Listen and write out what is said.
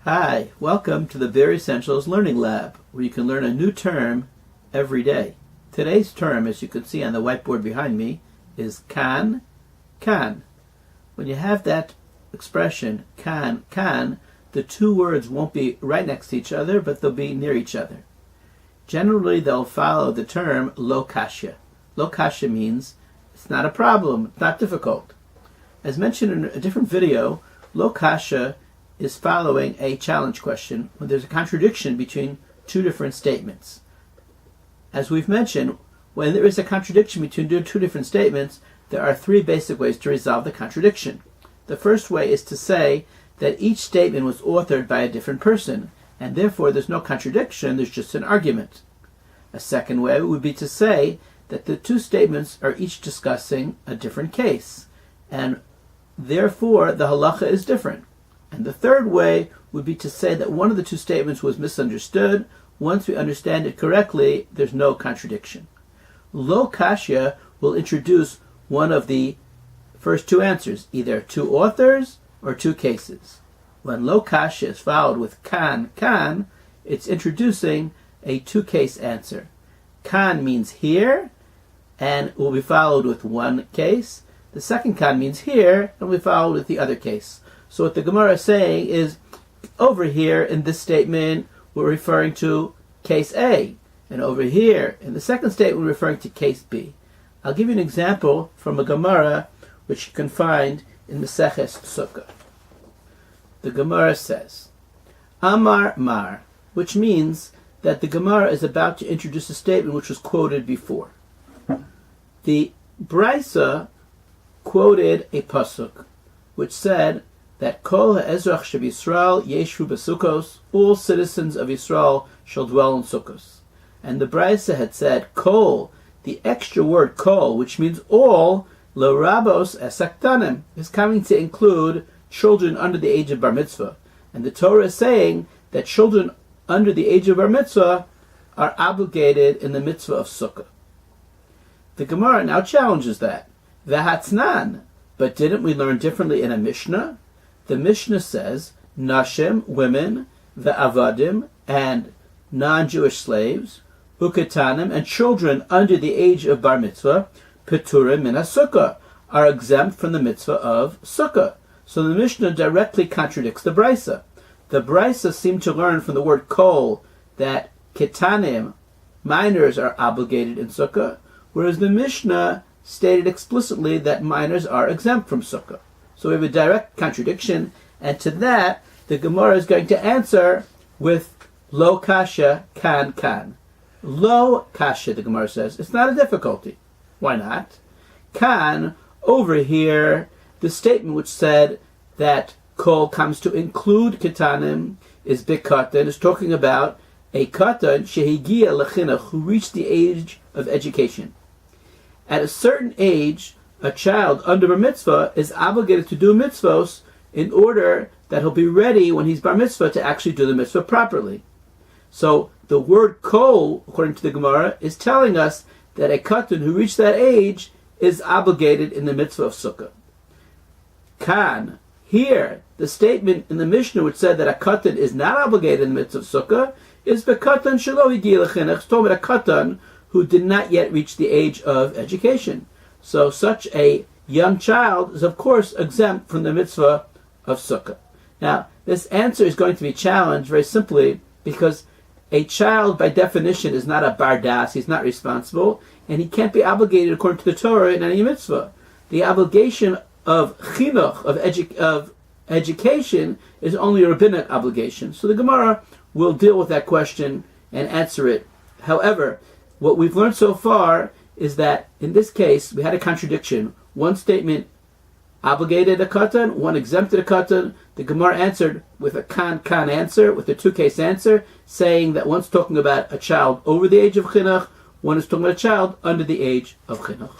Hi, welcome to the Baer Essentials Learning Lab, where you can learn a new term every day. Today's term, as you can see on the whiteboard behind me, is can. When you have that expression, can, the two words won't be right next to each other, but they'll be near each other. Generally, they'll follow the term lo kasha. Lo kasha means it's not a problem, it's not difficult. As mentioned in a different video, lo kasha is following a challenge question when there's a contradiction between two different statements. As we've mentioned, when there is a contradiction between two different statements, there are three basic ways to resolve the contradiction. The first way is to say that each statement was authored by a different person, and therefore there's no contradiction, there's just an argument. A second way would be to say that the two statements are each discussing a different case, and therefore the halacha is different. And the third way would be to say that one of the two statements was misunderstood. Once we understand it correctly, there's no contradiction. Lo kasha will introduce one of the first two answers, either two authors or two cases. When lo kasha is followed with can, it's introducing a two-case answer. Can means here, and will be followed with one case. The second can means here, and will be followed with the other case. So what the Gemara is saying is, over here in this statement, we're referring to case A, and over here in the second statement, we're referring to case B. I'll give you an example from a Gemara, which you can find in Maseches Sukkah. The Gemara says, Amar Mar, which means that the Gemara is about to introduce a statement which was quoted before. The Brisa quoted a pasuk, which said that Kol ha'ezrach sheb'Yisrael yeshu b'sukkos, all citizens of Yisrael shall dwell in sukkos. And the Brisa had said, Kol, the extra word kol, which means all, l'rabos esaktanim, is coming to include children under the age of bar mitzvah. And the Torah is saying that children under the age of bar mitzvah are obligated in the mitzvah of sukkah. The Gemara now challenges that. V'hatznan, but didn't we learn differently in a Mishnah? The Mishnah says, Nashim, women, Ve'avadim, and non-Jewish slaves, Uketanim, and children under the age of bar mitzvah, Peturim min sukkah, are exempt from the mitzvah of sukkah. So the Mishnah directly contradicts the Brisa. The Brisa seemed to learn from the word kol that ketanim, minors, are obligated in sukkah, whereas the Mishnah stated explicitly that minors are exempt from sukkah. So we have a direct contradiction, and to that, the Gemara is going to answer with lo kasha, can. Lo kasha, the Gemara says, it's not a difficulty. Why not? Can, over here, the statement which said that kol comes to include ketanim is bikatan, is talking about a katan shehigia lechinuch, who reached the age of education. At a certain age, a child under bar mitzvah is obligated to do mitzvos in order that he'll be ready when he's bar mitzvah to actually do the mitzvah properly. So the word kol, according to the Gemara, is telling us that a katan who reached that age is obligated in the mitzvah of sukkah. Kan, here, the statement in the Mishnah which said that a katan is not obligated in the mitzvah of sukkah is the katan shelo higi lechinech. It's talking about a katan who did not yet reach the age of education. So such a young child is of course exempt from the mitzvah of sukkah. Now, this answer is going to be challenged very simply because a child by definition is not a bardas, he's not responsible, and he can't be obligated according to the Torah in any mitzvah. The obligation of chinuch, of education, is only a rabbinic obligation. So the Gemara will deal with that question and answer it. However, what we've learned so far is that in this case we had a contradiction. One statement obligated a katan, one exempted a katan. The Gemara answered with a kan answer, with a two-case answer, saying that one's talking about a child over the age of chinuch, one is talking about a child under the age of chinuch.